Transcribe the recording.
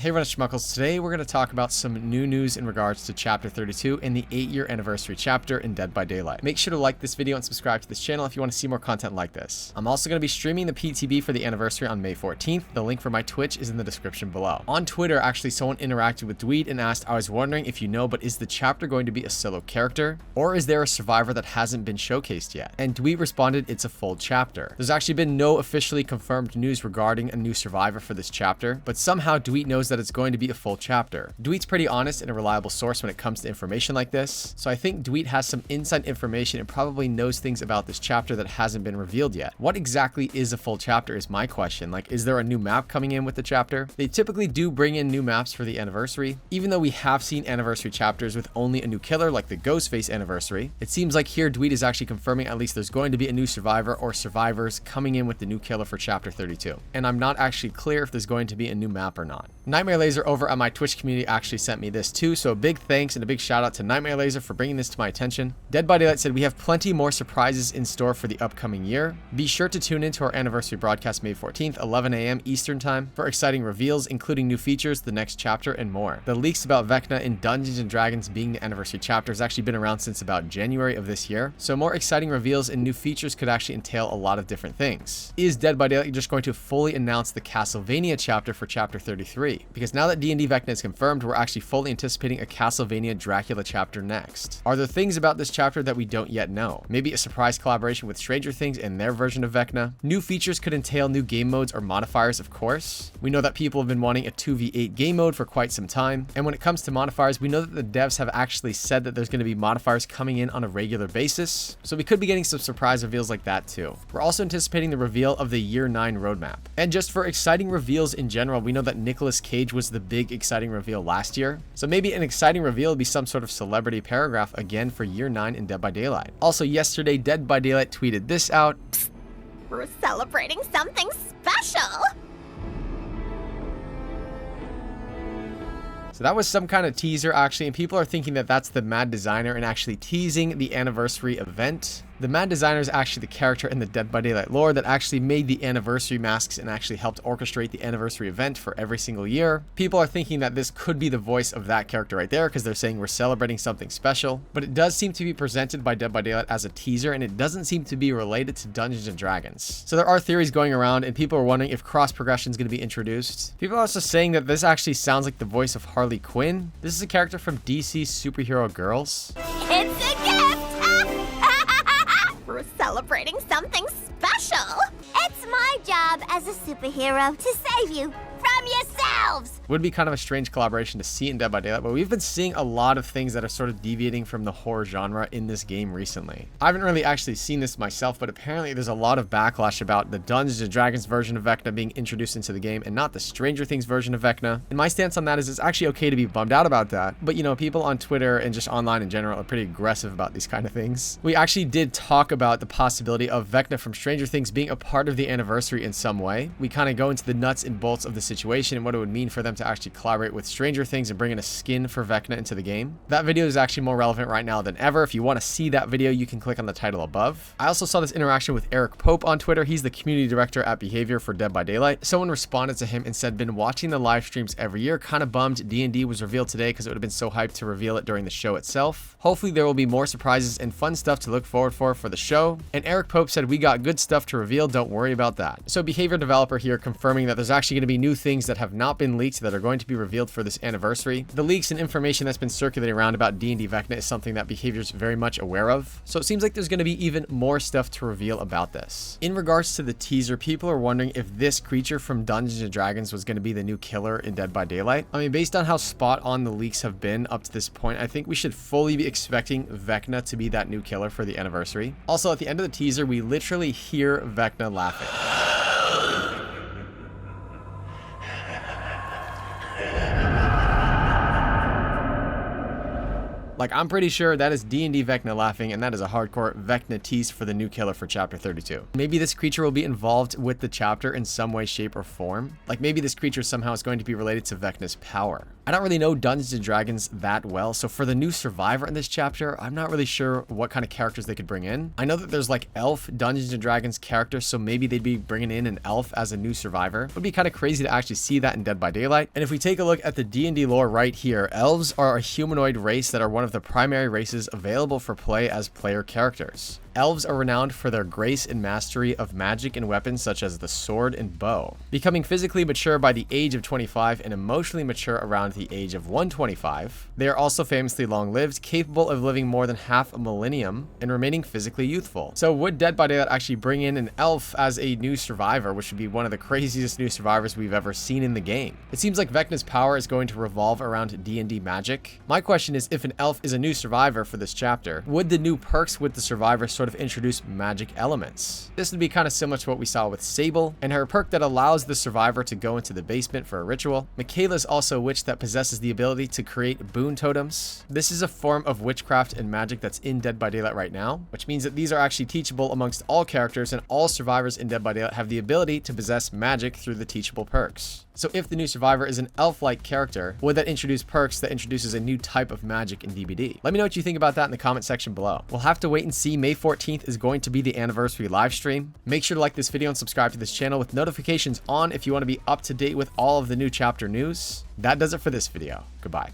Hey everyone, it's Schmuckles. Today we're going to talk about some new news in regards to Chapter 32 and the 8-year anniversary chapter in Dead by Daylight. Make sure to like this video and subscribe to this channel if you want to see more content like this. I'm also going to be streaming the PTB for the anniversary on May 14th. The link for my Twitch is in the description below. On Twitter, actually, someone interacted with Dweed and asked, I was wondering if you know, but is the chapter going to be a solo character? Or is there a survivor that hasn't been showcased yet? And Dweed responded, it's a full chapter. There's actually been no officially confirmed news regarding a new survivor for this chapter, but somehow Dweed knows that it's going to be a full chapter. Dweet's pretty honest and a reliable source when it comes to information like this, so I think Dweet has some inside information and probably knows things about this chapter that hasn't been revealed yet. What exactly is a full chapter is my question. Like, is there a new map coming in with the chapter? They typically do bring in new maps for the anniversary, even though we have seen anniversary chapters with only a new killer like the Ghostface anniversary. It seems like here Dweet is actually confirming at least there's going to be a new survivor or survivors coming in with the new killer for chapter 32. And I'm not actually clear if there's going to be a new map or not. Nightmare Laser over at my Twitch community actually sent me this too, so a big thanks and a big shout out to Nightmare Laser for bringing this to my attention. Dead by Daylight said we have plenty more surprises in store for the upcoming year. Be sure to tune into our anniversary broadcast May 14th, 11 a.m. Eastern time for exciting reveals, including new features, the next chapter, and more. The leaks about Vecna in Dungeons & Dragons being the anniversary chapter has actually been around since about January of this year, so more exciting reveals and new features could actually entail a lot of different things. Is Dead by Daylight just going to fully announce the Castlevania chapter for chapter 33? Because now that D&D Vecna is confirmed, we're actually fully anticipating a Castlevania Dracula chapter next. Are there things about this chapter that we don't yet know? Maybe a surprise collaboration with Stranger Things and their version of Vecna? New features could entail new game modes or modifiers, of course. We know that people have been wanting a 2v8 game mode for quite some time, and when it comes to modifiers, we know that the devs have actually said that there's going to be modifiers coming in on a regular basis, so we could be getting some surprise reveals like that too. We're also anticipating the reveal of the Year 9 roadmap. And just for exciting reveals in general, we know that Nicolas Cage was the big exciting reveal last year, so maybe an exciting reveal would be some sort of celebrity paragraph again for Year 9 in Dead by Daylight. Also yesterday, Dead by Daylight tweeted this out. We're celebrating something special! So that was some kind of teaser actually, and people are thinking that that's the Mad Designer and actually teasing the anniversary event. The Mad Designer is actually the character in the Dead by Daylight lore that actually made the anniversary masks and actually helped orchestrate the anniversary event for every single year. People are thinking that this could be the voice of that character right there because they're saying we're celebrating something special, but it does seem to be presented by Dead by Daylight as a teaser, and it doesn't seem to be related to Dungeons & Dragons. So there are theories going around, and people are wondering if cross progression is going to be introduced. People are also saying that this actually sounds like the voice of Harley Quinn. This is a character from DC's Superhero Girls. It's a gift! We're celebrating something special! It's my job as a superhero to save you from yourselves! Would be kind of a strange collaboration to see in Dead by Daylight, but we've been seeing a lot of things that are sort of deviating from the horror genre in this game recently. I haven't really actually seen this myself, but apparently there's a lot of backlash about the Dungeons & Dragons version of Vecna being introduced into the game and not the Stranger Things version of Vecna. And my stance on that is it's actually okay to be bummed out about that, but you know, people on Twitter and just online in general are pretty aggressive about these kind of things. We actually did talk about the possibility of Vecna from Stranger Things being a part of the anniversary in some way. We kind of go into the nuts and bolts of the situation and what it would mean for them to actually collaborate with Stranger Things and bring in a skin for Vecna into the game. That video is actually more relevant right now than ever. If you want to see that video, you can click on the title above. I also saw this interaction with Eric Pope on Twitter. He's the community director at Behavior for Dead by Daylight. Someone responded to him and said, been watching the live streams every year, kind of bummed D&D was revealed today because it would have been so hyped to reveal it during the show itself. Hopefully there will be more surprises and fun stuff to look forward for the show. And Eric Pope said, we got good stuff to reveal, don't worry about that. So Behavior developer here confirming that there's actually going to be new things that have not been leaked that are going to be revealed for this anniversary. The leaks and information that's been circulating around about D&D Vecna is something that Behavior's very much aware of. So it seems like there's going to be even more stuff to reveal about this. In regards to the teaser, people are wondering if this creature from Dungeons & Dragons was going to be the new killer in Dead by Daylight. I mean, based on how spot on the leaks have been up to this point, I think we should fully be expecting Vecna to be that new killer for the anniversary. Also, at the end of the teaser, we literally hear Vecna laughing. Like, I'm pretty sure that is D&D Vecna laughing, and that is a hardcore Vecna tease for the new killer for chapter 32. Maybe this creature will be involved with the chapter in some way, shape, or form. Like, maybe this creature somehow is going to be related to Vecna's power. I don't really know Dungeons & Dragons that well, so for the new survivor in this chapter, I'm not really sure what kind of characters they could bring in. I know that there's like elf Dungeons & Dragons characters, so maybe they'd be bringing in an elf as a new survivor. It would be kind of crazy to actually see that in Dead by Daylight. And if we take a look at the D&D lore right here, elves are a humanoid race that are one of the primary races available for play as player characters. Elves are renowned for their grace and mastery of magic and weapons such as the sword and bow. Becoming physically mature by the age of 25 and emotionally mature around the age of 125, they are also famously long-lived, capable of living more than half a millennium and remaining physically youthful. So would Dead by Daylight actually bring in an elf as a new survivor, which would be one of the craziest new survivors we've ever seen in the game? It seems like Vecna's power is going to revolve around D&D magic. My question is, if an elf is a new survivor for this chapter, would the new perks with the survivor sort of introduce magic elements? This would be kind of similar to what we saw with Sable and her perk that allows the survivor to go into the basement for a ritual. Michaela's also a witch that possesses the ability to create boon totems. This is a form of witchcraft and magic that's in Dead by Daylight right now, which means that these are actually teachable amongst all characters, and all survivors in Dead by Daylight have the ability to possess magic through the teachable perks. So if the new survivor is an elf-like character, would that introduce perks that introduces a new type of magic in DBD? Let me know what you think about that in the comment section below. We'll have to wait and see. May 14th is going to be the anniversary live stream. Make sure to like this video and subscribe to this channel with notifications on if you want to be up to date with all of the new chapter news. That does it for this video. Goodbye.